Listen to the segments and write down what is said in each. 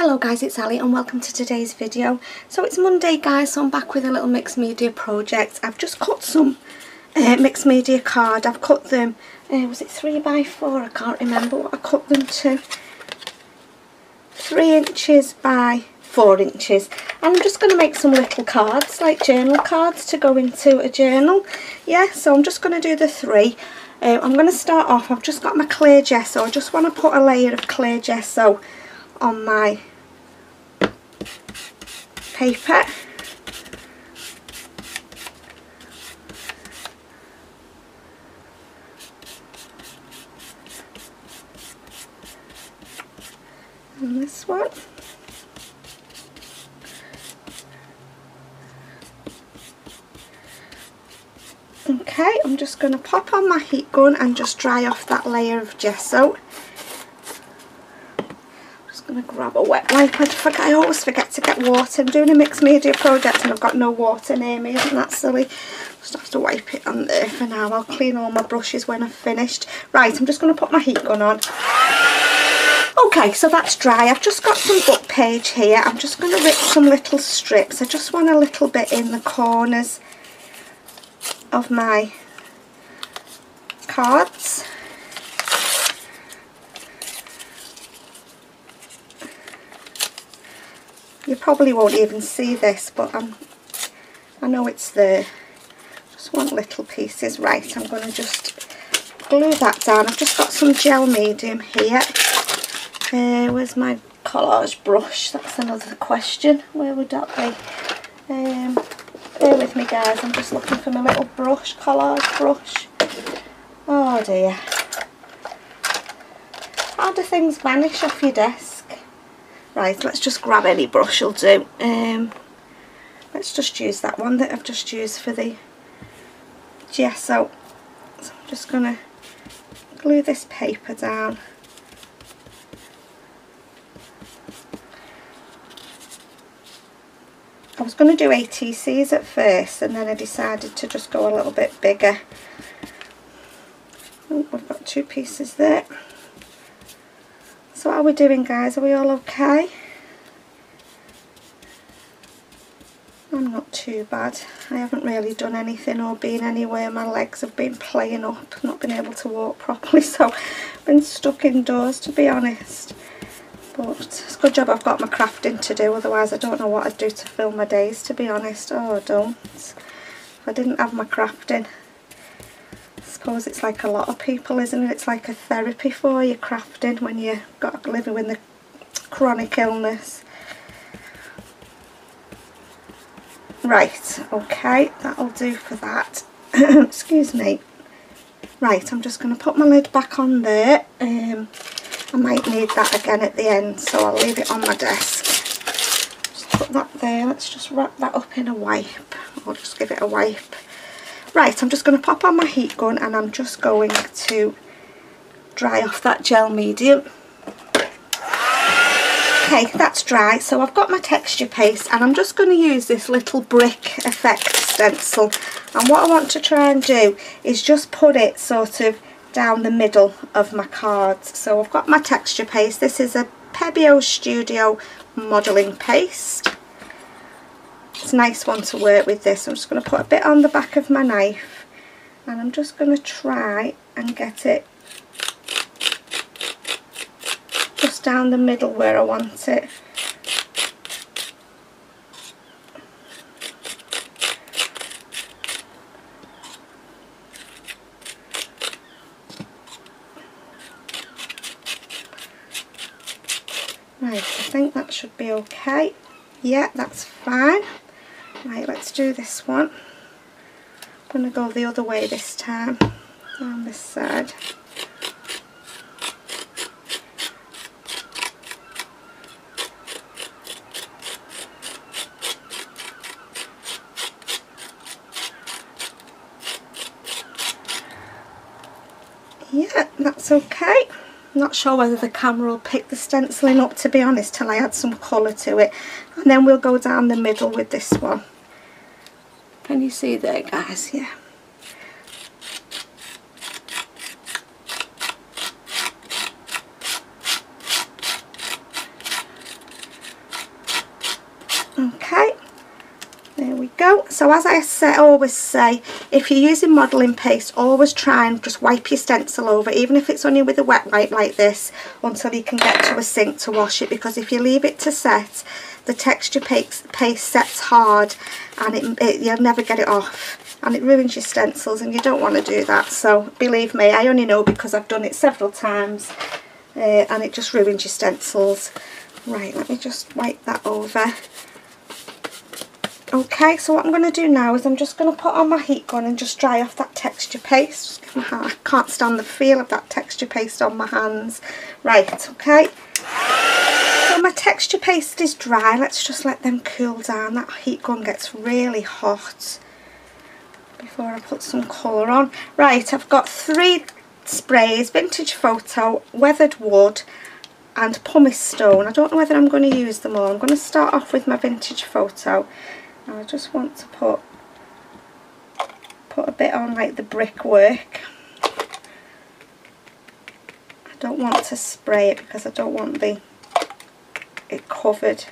Hello guys, it's Ali and welcome to today's video. So it's Monday guys, so I'm back with a little mixed media project. I've just cut some mixed media card. I've cut them, was it 3x4? I can't remember what I cut them to. 3 inches by 4 inches. And I'm just going to make some little cards, like journal cards to go into a journal. Yeah, so I'm just going to do the 3. I'm going to start off, I've just got my clear gesso. I just want to put a layer of clear gesso on my paper. And this one. Okay, I'm just going to pop on my heat gun and just dry off that layer of gesso. I'm going to grab a wet wipe. I always forget to get water. I'm doing a mixed media project and I've got no water near me. Isn't that silly? Just have to wipe it on there for now. I'll clean all my brushes when I've finished. Right, I'm just going to put my heat gun on. Okay, so that's dry. I've just got some book page here. I'm just going to rip some little strips. I just want a little bit in the corners of my cards. You probably won't even see this, but I know it's there. Just want little pieces. Right, I'm going to just glue that down. I've just got some gel medium here. Where's my collage brush? That's another question. Where would that be? Bear with me guys, I'm just looking for my little brush, collage brush. Oh dear. How do things vanish off your desk? Right, let's just grab any brush will do. Let's just use that one that I've just used for the gesso. So I'm just going to glue this paper down. I was going to do ATCs at first and then I decided to just go a little bit bigger. Oh, we've got 2 pieces there. So how are we doing guys? Are we all okay? I'm not too bad. I haven't really done anything or been anywhere. My legs have been playing up, not been able to walk properly, so I've been stuck indoors to be honest. But it's a good job I've got my crafting to do, otherwise I don't know what I'd do to fill my days to be honest. Oh, I don't. If I didn't have my crafting. I suppose it's like a lot of people, isn't it? It's like a therapy for you, crafting, when you've got living with the chronic illness. Right, okay, that'll do for that. Excuse me. Right, I'm just going to put my lid back on there. I might need that again at the end, so I'll leave it on my desk. Just put that there. Let's just wrap that up in a wipe. I'll just give it a wipe. Right, I'm just going to pop on my heat gun and I'm just going to dry off that gel medium. Okay, that's dry. So I've got my texture paste and I'm just going to use this little brick effect stencil. And what I want to try and do is just put it sort of down the middle of my cards. So I've got my texture paste. This is a Pebeo Studio modelling paste. It's a nice one to work with this. I'm just going to put a bit on the back of my knife and I'm just going to try and get it just down the middle where I want it. Right, I think that should be okay. Yeah, that's fine. Right, let's do this one. I'm going to go the other way this time, down this side. Yeah, that's okay. I'm not sure whether the camera will pick the stenciling up to be honest till I add some colour to it, and then we'll go down the middle with this one. Can you see there guys? Yeah. Okay, there we go. So as I always say, if you're using modelling paste, always try and just wipe your stencil over, even if it's only with a wet wipe like this, until you can get to a sink to wash it, because if you leave it to set, the texture paste sets hard and you'll never get it off, and it ruins your stencils, and you don't want to do that. So believe me, I only know because I've done it several times, and it just ruins your stencils. Right, let me just wipe that over. Okay, so what I'm going to do now is I'm just going to put on my heat gun and just dry off that texture paste. I can't stand the feel of that texture paste on my hands. Right, okay. So my texture paste is dry. Let's just let them cool down. That heat gun gets really hot before I put some colour on. Right, I've got 3 sprays: Vintage Photo, Weathered Wood and Pumice Stone. I don't know whether I'm going to use them all. I'm going to start off with my Vintage Photo. I just want to put a bit on like the brickwork. I don't want to spray it because I don't want it covered.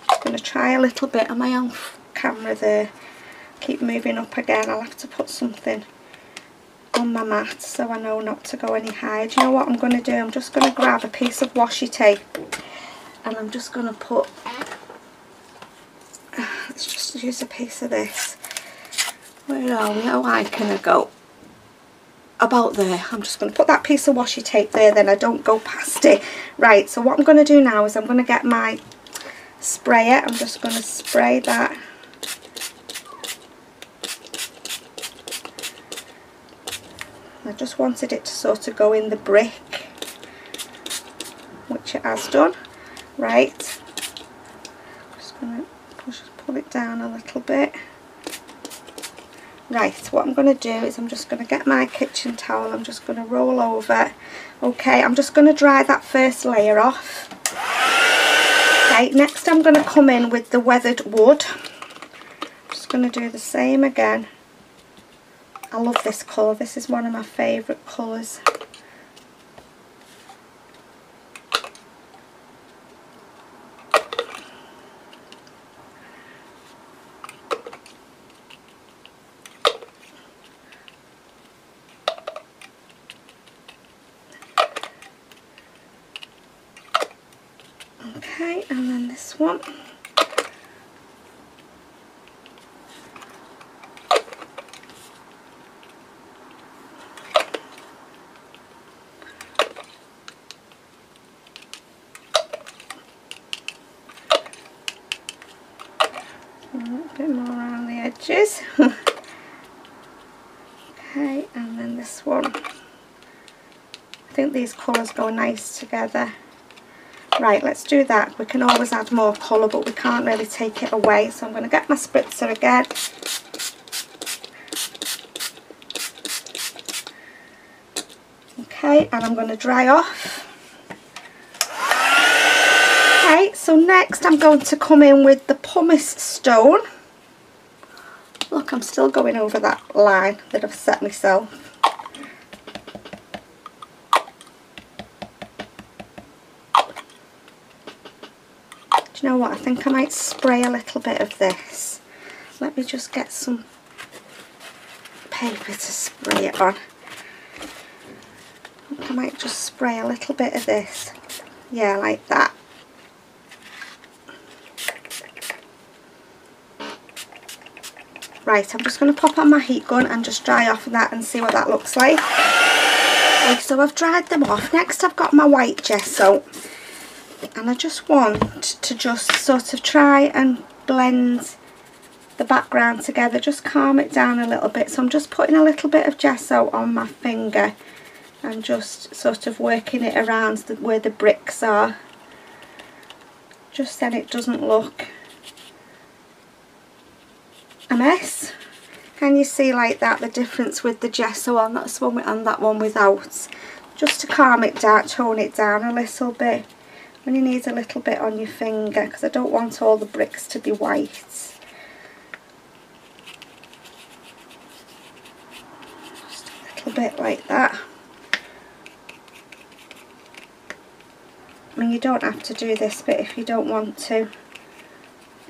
I'm just going to try a little bit. Am I on camera there? Keep moving up again. I'll have to put something on my mat so I know not to go any higher. Do you know what I'm going to do? I'm just going to grab a piece of washi tape and I'm just going to put, let's just use a piece of this. Where are we? How high can I go? About there. I'm just going to put that piece of washi tape there, then I don't go past it. Right, so what I'm going to do now is I'm going to get my sprayer. I'm just going to spray that. I just wanted it to sort of go in the brick, which it has done. Right, just going to pull it down a little bit. Right, what I'm going to do is I'm just going to get my kitchen towel, I'm just going to roll over. Okay, I'm just going to dry that first layer off. Okay, next I'm going to come in with the Weathered Wood. I'm just going to do the same again. I love this colour, this is one of my favourite colours. Okay, and then this one. A little bit more around the edges. Okay, and then this one. I think these colours go nice together. Right, let's do that. We can always add more colour, but we can't really take it away. So I'm going to get my spritzer again. Okay, and I'm going to dry off. Okay, so next I'm going to come in with the Pumice Stone. Look, I'm still going over that line that I've set myself. You know what, I think I might spray a little bit of this. Let me just get some paper to spray it on. I think I might just spray a little bit of this. Yeah, like that. Right, I'm just going to pop on my heat gun and just dry off that and see what that looks like. Okay, so I've dried them off. Next I've got my white gesso. And I just want to just sort of try and blend the background together, just calm it down a little bit. So I'm just putting a little bit of gesso on my finger and just sort of working it around where the bricks are, just then it doesn't look a mess. Can you see like that the difference with the gesso on that one and that one without? Just to calm it down, tone it down a little bit. When you need a little bit on your finger, because I don't want all the bricks to be white. Just a little bit like that. I mean, you don't have to do this bit if you don't want to.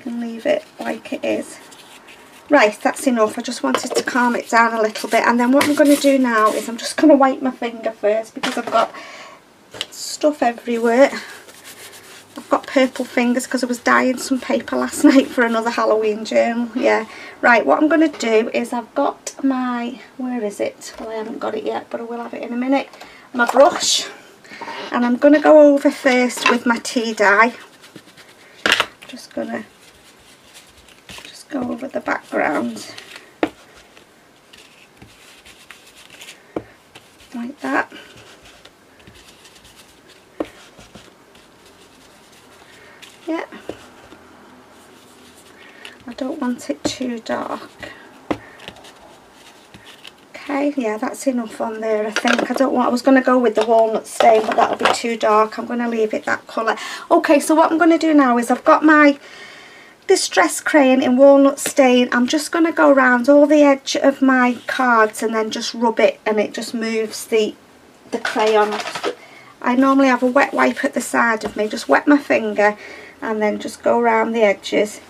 can leave it like it is. Right, that's enough. I just wanted to calm it down a little bit. And then what I'm going to do now is I'm just going to wipe my finger first because I've got stuff everywhere. I've got purple fingers because I was dyeing some paper last night for another Halloween journal. Yeah. Right, what I'm going to do is I've got my, where is it? Well, I haven't got it yet, but I will have it in a minute. My brush. And I'm going to go over first with my tea dye. Just going to go over the background. Like that. Yeah, I don't want it too dark. Okay, yeah, that's enough on there, I think. I was going to go with the Walnut Stain, but that'll be too dark. I'm going to leave it that colour. Okay, so what I'm going to do now is I've got my Distress Crayon in Walnut Stain. I'm just going to go around all the edge of my cards and then just rub it, and it just moves the crayon. I normally have a wet wipe at the side of me, just wet my finger and then just go around the edges.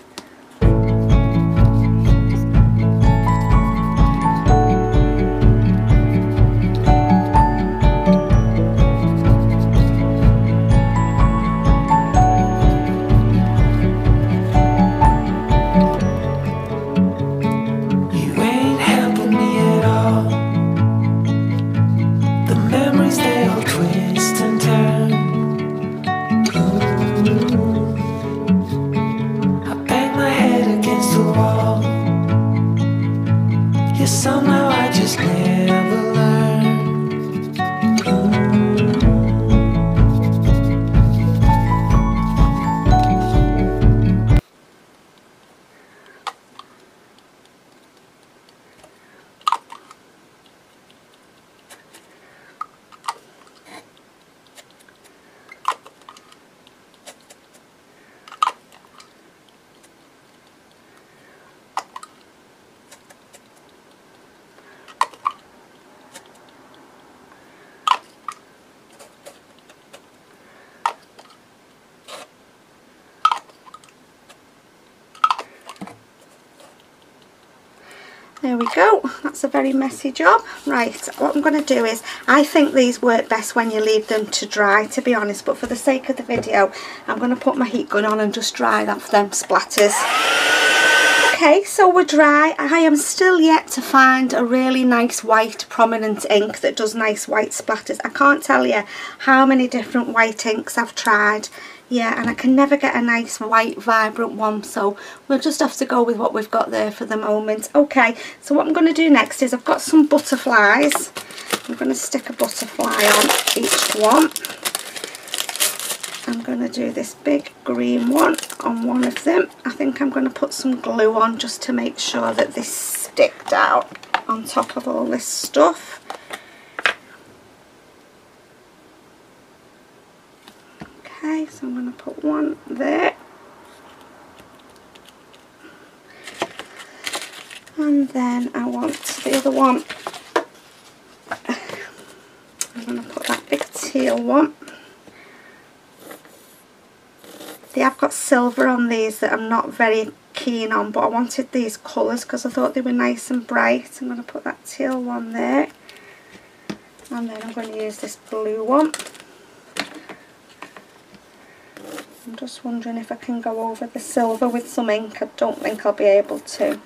There we go, that's a very messy job. Right, what I'm going to do is, I think these work best when you leave them to dry, to be honest, but for the sake of the video, I'm going to put my heat gun on and just dry off them splatters. Okay, so we're dry. I am still yet to find a really nice white prominent ink that does nice white splatters. I can't tell you how many different white inks I've tried. Yeah, and I can never get a nice white vibrant one, so we'll just have to go with what we've got there for the moment. Okay, so what I'm going to do next is I've got some butterflies. I'm going to stick a butterfly on each one. I'm going to do this big green one on one of them. I think I'm going to put some glue on just to make sure that they stick down on top of all this stuff. Okay, so I'm going to put one there. And then I want the other one. I'm going to put that big teal one. They have got silver on these that I'm not very keen on, but I wanted these colours because I thought they were nice and bright. I'm going to put that teal one there. And then I'm going to use this blue one. I'm just wondering if I can go over the silver with some ink. I don't think I'll be able to.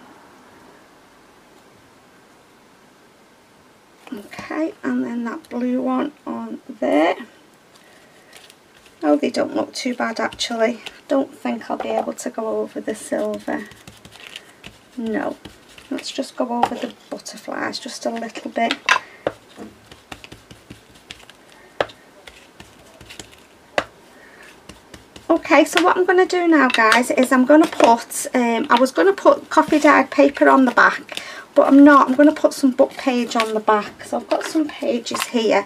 Okay, and then that blue one on there. Oh, they don't look too bad actually. I don't think I'll be able to go over the silver. No. Let's just go over the butterflies just a little bit. Okay, so what I'm going to do now, guys, is I'm going to put, I was going to put coffee dyed paper on the back, but I'm not. I'm going to put some book page on the back. So I've got some pages here,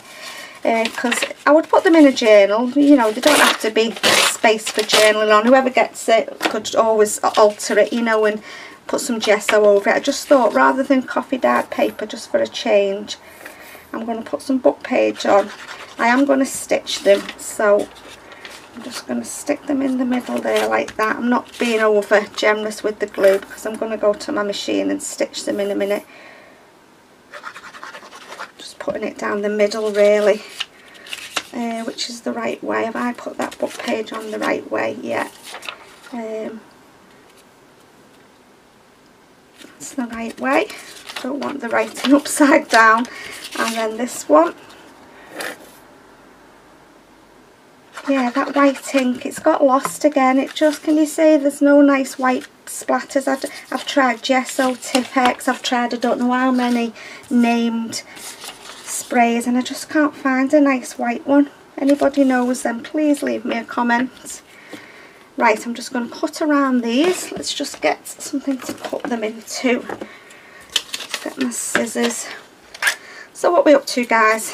because I would put them in a journal. You know, they don't have to be space for journaling on. Whoever gets it could always alter it, you know, and put some gesso over it. I just thought, rather than coffee dyed paper, just for a change, I'm going to put some book page on. I am going to stitch them, so I'm just going to stick them in the middle there like that. I'm not being over generous with the glue because I'm going to go to my machine and stitch them in a minute. Just putting it down the middle really, which is the right way. Have I put that book page on the right way? Yeah. That's the right way. Don't want the writing upside down. And then this one. Yeah, that white ink, it's got lost again. It just, can you see there's no nice white splatters? I've tried gesso, Tipex, I've tried I don't know how many named sprays, and I just can't find a nice white one. Anybody knows them, please leave me a comment. Right, I'm just going to cut around these. Let's just get something to put them into. Just get my scissors. So what are we up to, guys?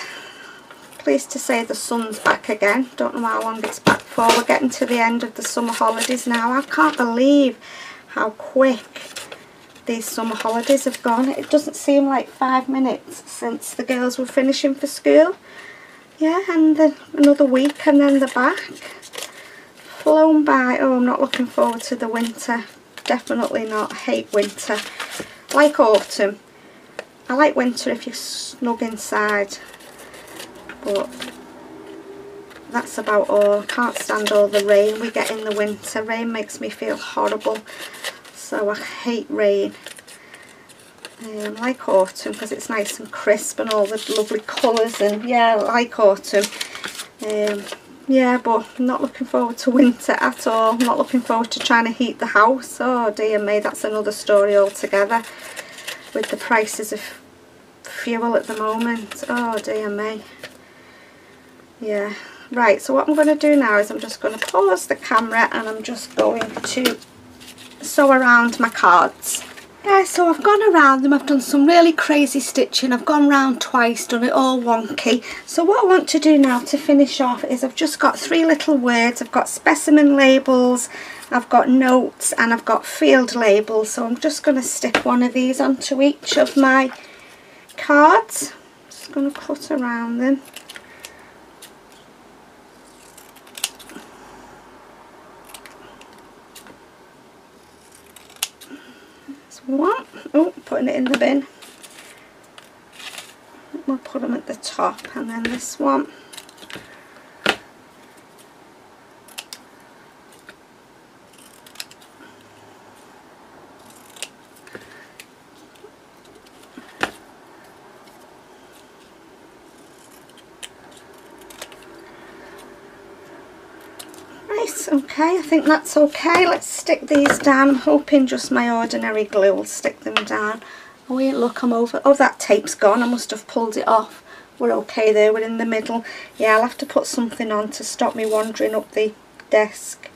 Pleased to say the sun's back again. Don't know how long it's back for. We're getting to the end of the summer holidays now. I can't believe how quick these summer holidays have gone. It doesn't seem like 5 minutes since the girls were finishing for school. Yeah, and then another week and then they're back. Flown by. Oh, I'm not looking forward to the winter. Definitely not. I hate winter. I like autumn. I like winter if you're snug inside. But that's about all. I can't stand all the rain we get in the winter. Rain makes me feel horrible, so I hate rain. I like autumn because it's nice and crisp and all the lovely colours, and yeah, I like autumn. Yeah, but I'm not looking forward to winter at all. I'm not looking forward to trying to heat the house. Oh dear me, that's another story altogether with the prices of fuel at the moment. Oh dear me. Yeah, right, so what I'm going to do now is I'm just going to pause the camera and I'm just going to sew around my cards. Yeah, so I've gone around them, I've done some really crazy stitching, I've gone round twice, done it all wonky. So what I want to do now to finish off is I've just got 3 little words. I've got specimen labels, I've got notes, and I've got field labels. So I'm just going to stick one of these onto each of my cards. Just going to cut around them. One. Oh, putting it in the bin. We'll put them at the top, and then this one. Okay, I think that's okay. Let's stick these down. I'm hoping just my ordinary glue will stick them down. Oh wait, look, I'm over. Oh, that tape's gone. I must have pulled it off. We're okay there, we're in the middle. Yeah, I'll have to put something on to stop me wandering up the desk.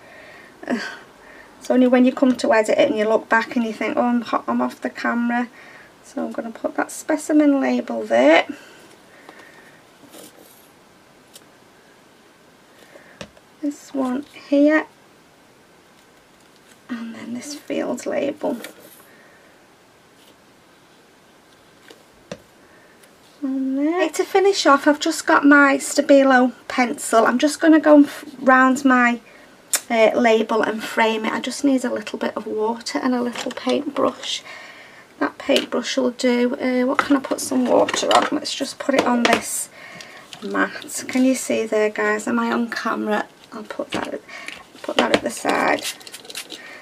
It's only when you come to edit it and you look back and you think, oh, I'm off the camera. So I'm going to put that specimen label there. This one here, and then this field label. And there. To finish off, I've just got my Stabilo pencil. I'm just going to go round my label and frame it. I just need a little bit of water and a little paintbrush. That paintbrush will do. What can I put some water on? Let's just put it on this mat. Can you see there, guys? Am I on camera? I'll put that at the side.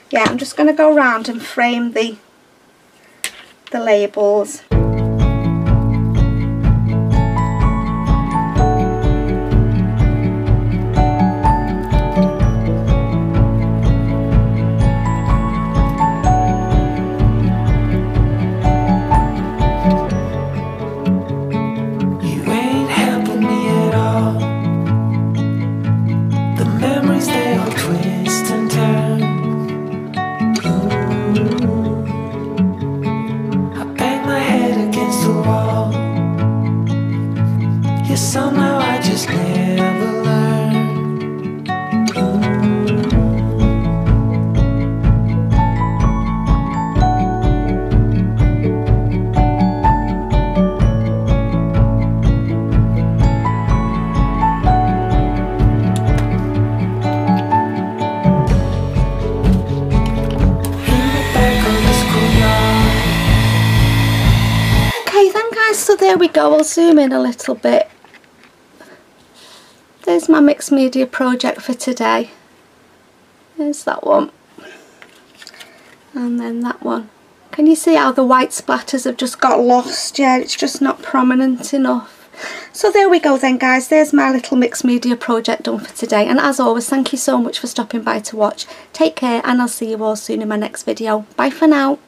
Yeah, I'm just going to go around and frame the labels. My head So there we go, I'll zoom in a little bit. There's my mixed media project for today. There's that one. And then that one. Can you see how the white splatters have just got lost? Yeah, it's just not prominent enough. So there we go then guys, there's my little mixed media project done for today, and as always thank you so much for stopping by to watch. Take care and I'll see you all soon in my next video. Bye for now.